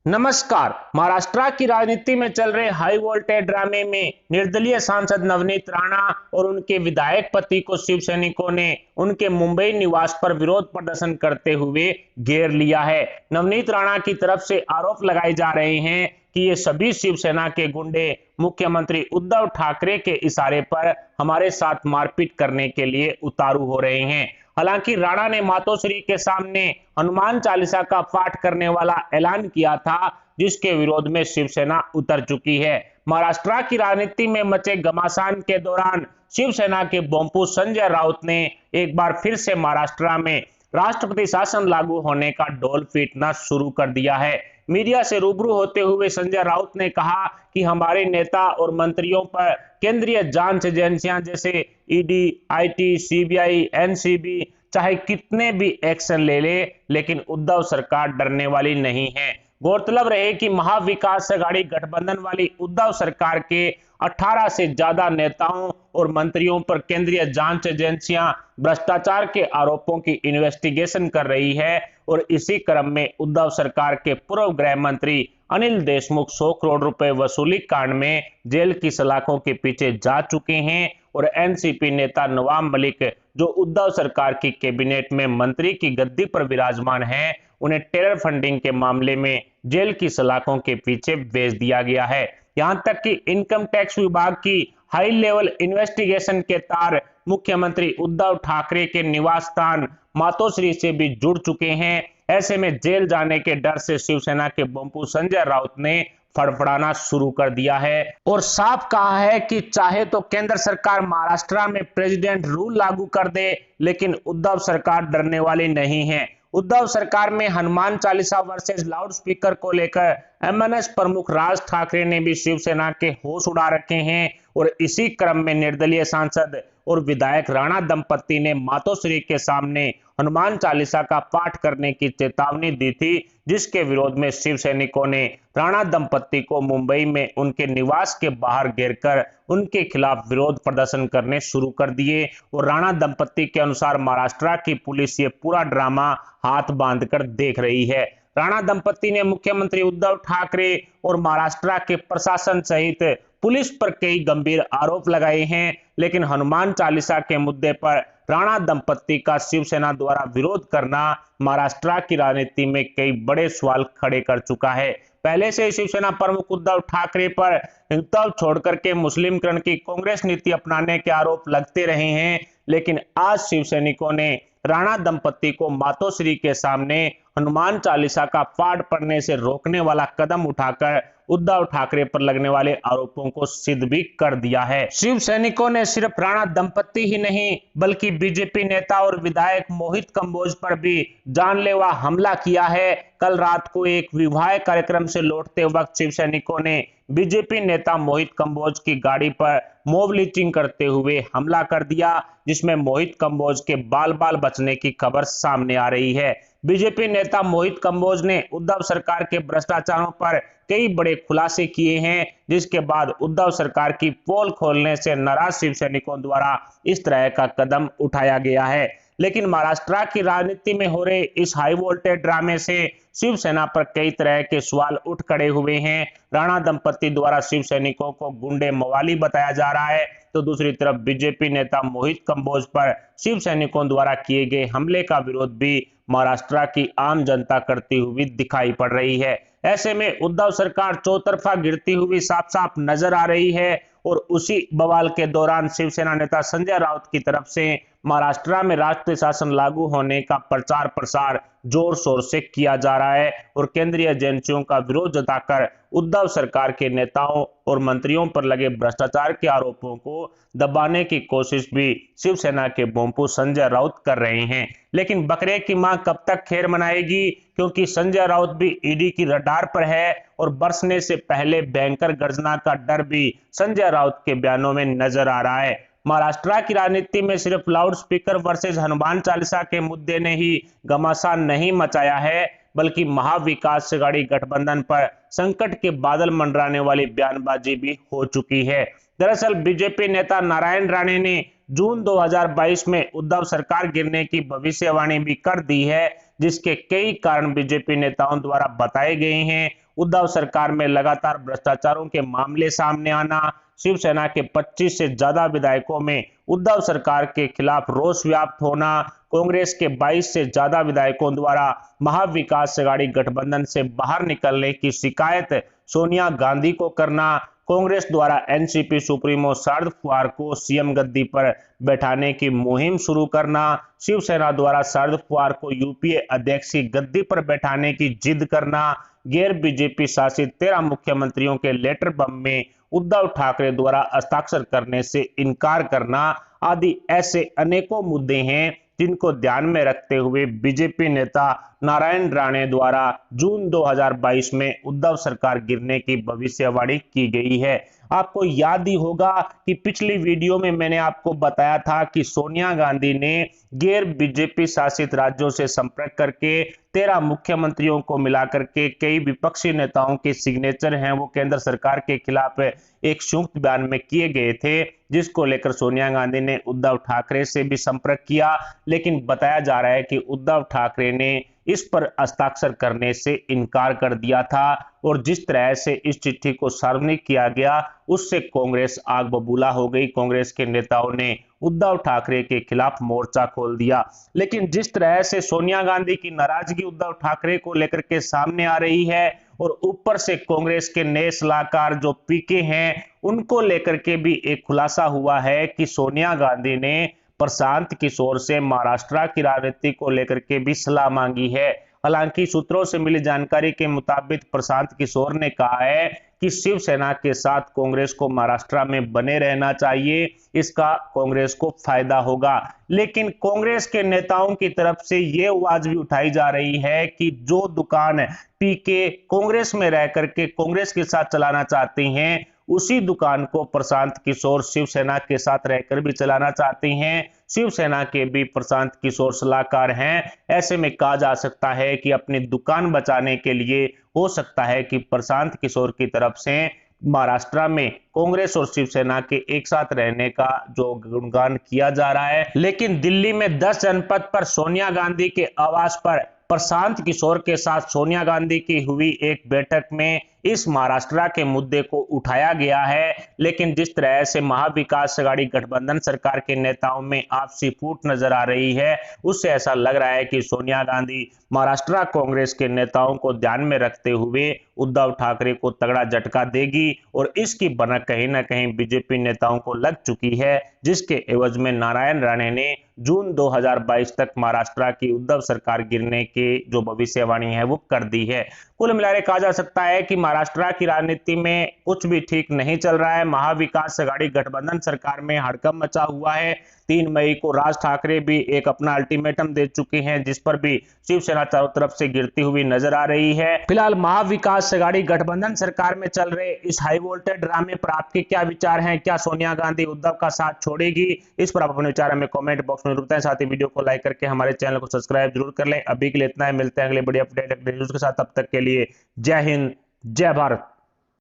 नमस्कार। महाराष्ट्र की राजनीति में चल रहे हाई वोल्टेज ड्रामे में निर्दलीय सांसद नवनीत राणा और उनके विधायक पति को शिव सैनिकों ने उनके मुंबई निवास पर विरोध प्रदर्शन करते हुए घेर लिया है। नवनीत राणा की तरफ से आरोप लगाए जा रहे हैं कि ये सभी शिवसेना के गुंडे मुख्यमंत्री उद्धव ठाकरे के इशारे पर हमारे साथ मारपीट करने के लिए उतारू हो रहे हैं। हालांकि राणा ने मातोश्री के सामने हनुमान चालीसा का पाठ करने वाला ऐलान किया था, जिसके विरोध में शिवसेना उतर चुकी है। महाराष्ट्र की राजनीति में मचे घमासान के दौरान शिवसेना के बोंपू संजय राउत ने एक बार फिर से महाराष्ट्र में राष्ट्रपति शासन लागू होने का ढोल पीटना शुरू कर दिया है। मीडिया से रूबरू होते हुए संजय राउत ने कहा कि हमारे नेता और मंत्रियों पर केंद्रीय जांच एजेंसियां जैसे ईडी, आईटी, सीबीआई, एनसीबी चाहे कितने भी एक्शन ले ले, लेकिन उद्धव सरकार डरने वाली नहीं है। गौरतलब रहे कि महाविकास अघाड़ी गठबंधन वाली उद्धव सरकार के 18 से ज्यादा नेताओं और मंत्रियों पर केंद्रीय जांच एजेंसियां भ्रष्टाचार के आरोपों की इन्वेस्टिगेशन कर रही है और इसी क्रम में उद्धव सरकार के पूर्व गृह मंत्री अनिल देशमुख 100 करोड़ रुपए वसूली कांड में जेल की सलाखों के पीछे जा चुके हैं और एनसीपी नेता नवाब मलिक, जो उद्धव सरकार की कैबिनेट में मंत्री की गद्दी पर विराजमान हैं, उन्हें टेरर फंडिंग के मामले में जेल की सलाखों के पीछे भेज दिया गया है। यहां तक कि इनकम टैक्स विभाग की हाई लेवल इन्वेस्टिगेशन के तार मुख्यमंत्री उद्धव ठाकरे के निवास स्थान मातोश्री से भी जुड़ चुके हैं। ऐसे में जेल जाने के डर से शिवसेना के बंपू संजय राउत ने फड़फड़ाना शुरू कर दिया है और साफ कहा है कि चाहे तो केंद्र सरकार महाराष्ट्र में प्रेसिडेंट रूल लागू कर दे, लेकिन उद्धव सरकार डरने वाली नहीं है। उद्धव सरकार में Hanuman Chalisa versus loud speaker को लेकर एमएनएस प्रमुख राज ठाकरे ने भी शिवसेना के होश उड़ा रखे हैं और इसी क्रम में निर्दलीय सांसद और विधायक राणा दंपत्ति ने मातोश्री के सामने हनुमान चालीसा का पाठ करने की चेतावनी दी थी, जिसके विरोध में शिव सैनिकों ने राणा दंपत्ति को मुंबई में उनके निवास के बाहर घेरकर उनके खिलाफ विरोध प्रदर्शन करने शुरू कर दिए और राणा दंपत्ति के अनुसार महाराष्ट्र की पुलिस ये पूरा ड्रामा हाथ बांधकर देख रही है। राणा दंपत्ति ने मुख्यमंत्री उद्धव ठाकरे और महाराष्ट्र के प्रशासन सहित पुलिस पर कई गंभीर आरोप लगाए हैं, लेकिन हनुमान चालीसा के मुद्दे पर राणा दंपत्ति का शिवसेना द्वारा विरोध करना महाराष्ट्र की राजनीति में कई बड़े सवाल खड़े कर चुका है। पहले से शिवसेना प्रमुख उद्धव ठाकरे पर हिंदुत्व छोड़कर के मुस्लिमकरण की कांग्रेस नीति अपनाने के आरोप लगते रहे हैं, लेकिन आज शिव सैनिकों ने राणा दंपत्ति को मातोश्री के सामने हनुमान चालीसा का पाठ पढ़ने से रोकने वाला कदम उठाकर उद्धव ठाकरे पर लगने वाले आरोपों को सिद्ध भी कर दिया है। शिव सैनिकों ने सिर्फ राणा दंपत्ति ही नहीं बल्कि बीजेपी नेता और विधायक मोहित कंबोज पर भी जानलेवा हमला किया है। कल रात को एक विवाह कार्यक्रम से लौटते वक्त शिव सैनिकों ने बीजेपी नेता मोहित कंबोज की गाड़ी पर मॉब लिंचिंग करते हुए हमला कर दिया, जिसमें मोहित कंबोज के बाल बाल बचने की खबर सामने आ रही है। बीजेपी नेता मोहित कंबोज ने उद्धव सरकार के भ्रष्टाचारों पर कई बड़े खुलासे किए हैं, जिसके बाद उद्धव सरकार की पोल खोलने से नाराज शिव सैनिकों द्वारा इस तरह का कदम उठाया गया है। लेकिन महाराष्ट्र की राजनीति में हो रहे इस हाई वोल्टेज ड्रामे से शिवसेना पर कई तरह के सवाल उठ खड़े हुए हैं। राणा दंपत्ति द्वारा शिव सैनिकों को गुंडे मवाली बताया जा रहा है, तो दूसरी तरफ बीजेपी नेता मोहित कंबोज पर शिव सैनिकों द्वारा किए गए हमले का विरोध भी महाराष्ट्र की आम जनता करती हुई दिखाई पड़ रही है। ऐसे में उद्धव सरकार चौतरफा गिरती हुई साफ साफ नजर आ रही है और उसी बवाल के दौरान शिवसेना नेता संजय राउत की तरफ से महाराष्ट्र में राष्ट्रीय शासन लागू होने का प्रचार प्रसार जोर शोर से किया जा रहा है और केंद्रीय एजेंसियों का विरोध जताकर उद्धव सरकार के नेताओं और मंत्रियों पर लगे भ्रष्टाचार के आरोपों को दबाने की कोशिश भी शिवसेना के बोंपू संजय राउत कर रहे हैं। लेकिन बकरे की मां कब तक खैर मनाएगी, क्योंकि संजय राउत भी ईडी की रडार पर है और बरसने से पहले भयंकर गर्जना का डर भी संजय राउत के बयानों में नजर आ रहा है। महाराष्ट्र की राजनीति में सिर्फ loud speaker versus Hanuman Chalisa के मुद्दे ने ही घमासान नहीं मचाया है, बल्कि महाविकास अघाड़ी गठबंधन पर संकट के बादल मंडराने वाली बयानबाजी भी हो चुकी है। दरअसल बीजेपी नेता नारायण राणे ने जून 2022 में उद्धव सरकार गिरने की भविष्यवाणी भी कर दी है, जिसके कई कारण बीजेपी नेताओं द्वारा बताए गए हैं। उद्धव सरकार में लगातार भ्रष्टाचारों के मामले सामने आना, शिवसेना के 25 से ज्यादा विधायकों में उद्धव सरकार के खिलाफ रोष व्याप्त होना, कांग्रेस के 22 से ज्यादा विधायकों द्वारा महाविकास अघाड़ी गठबंधन से बाहर निकलने की शिकायत सोनिया गांधी को करना, कांग्रेस द्वारा एनसीपी सुप्रीमो शरद पवार को सीएम गद्दी पर बैठाने की मुहिम शुरू करना, शिवसेना द्वारा शरद पवार को यूपीए अध्यक्ष की गद्दी पर बैठाने की जिद करना, गैर बीजेपी शासित 13 मुख्यमंत्रियों के लेटर बम में उद्धव ठाकरे द्वारा हस्ताक्षर करने से इनकार करना आदि ऐसे अनेकों मुद्दे हैं जिनको ध्यान में रखते हुए बीजेपी नेता नारायण राणे द्वारा जून 2022 में उद्धव सरकार गिरने की भविष्यवाणी की गई है। आपको याद ही होगा कि पिछली वीडियो में मैंने आपको बताया था कि सोनिया गांधी ने गैर बीजेपी शासित राज्यों से संपर्क करके 13 मुख्यमंत्रियों को मिलाकर के कई विपक्षी नेताओं के सिग्नेचर हैं वो केंद्र सरकार के खिलाफ एक संयुक्त बयान में किए गए थे, जिसको लेकर सोनिया गांधी ने उद्धव ठाकरे से भी संपर्क किया। लेकिन बताया जा रहा है कि उद्धव ठाकरे ने इस पर हस्ताक्षर करने से इनकार कर दिया था और जिस तरह से इस चिट्ठी को सार्वजनिक किया गया उससे कांग्रेस आग बबूला हो गई। कांग्रेस के नेताओं ने उद्धव ठाकरे के खिलाफ मोर्चा खोल दिया। लेकिन जिस तरह से सोनिया गांधी की नाराजगी उद्धव ठाकरे को लेकर के सामने आ रही है और ऊपर से कांग्रेस के नए सलाहकार जो पीके हैं उनको लेकर के भी एक खुलासा हुआ है कि सोनिया गांधी ने प्रशांत किशोर से महाराष्ट्र की राजनीति को लेकर के भी सलाह मांगी है। हालांकि सूत्रों से मिली जानकारी के मुताबिक प्रशांत किशोर ने कहा है कि शिवसेना के साथ कांग्रेस को महाराष्ट्र में बने रहना चाहिए, इसका कांग्रेस को फायदा होगा। लेकिन कांग्रेस के नेताओं की तरफ से यह आवाज भी उठाई जा रही है कि जो दुकान पीके कांग्रेस में रह करके कांग्रेस के साथ चलाना चाहते हैं उसी दुकान को प्रशांत किशोर शिवसेना के साथ रहकर भी चलाना चाहते हैं। शिवसेना के भी प्रशांत किशोर सलाहकार हैं। ऐसे में कहा जा सकता है कि अपनी दुकान बचाने के लिए हो सकता है कि प्रशांत किशोर की तरफ से महाराष्ट्र में कांग्रेस और शिवसेना के एक साथ रहने का जो गुणगान किया जा रहा है। लेकिन दिल्ली में 10 जनपद पर सोनिया गांधी के आवास पर प्रशांत किशोर के साथ सोनिया गांधी की हुई एक बैठक में इस महाराष्ट्र के मुद्दे को उठाया गया है। लेकिन जिस तरह से महाविकास अघाड़ी गठबंधन सरकार के नेताओं में आपसी फूट नजर आ रही है उससे ऐसा लग रहा है कि सोनिया गांधी महाराष्ट्र कांग्रेस के नेताओं को ध्यान में रखते हुए उद्धव ठाकरे को तगड़ा झटका देगी और इसकी भनक कहीं ना कहीं बीजेपी नेताओं को लग चुकी है, जिसके एवज में नारायण राणे ने जून 2022 तक महाराष्ट्र की उद्धव सरकार गिरने की जो भविष्यवाणी है वो कर दी है। कुल मिलाकर कहा जा सकता है कि महाराष्ट्र की राजनीति में कुछ भी ठीक नहीं चल रहा है। महाविकास अघाड़ी गठबंधन सरकार में हड़कंप मचा हुआ है। 3 मई को राज ठाकरे भी एक अपना अल्टीमेटम दे चुके हैं, जिस पर भी शिवसेना चारों तरफ से गिरती हुई नजर आ रही है। फिलहाल महाविकास अघाड़ी गठबंधन सरकार में चल रहे इस हाई वोल्टेज ड्रामे पर आपके क्या विचार हैं? क्या सोनिया गांधी उद्धव का साथ छोड़ेगी? इस पर आप अपने विचार हमें कमेंट बॉक्स में बताएं। साथ ही वीडियो को लाइक करके हमारे चैनल को सब्सक्राइब जरूर कर लें। अभी के लिए इतना ही, मिलते हैं अगले बड़ी अपडेट न्यूज के साथ। तब तक के लिए जय हिंद, जय भारत।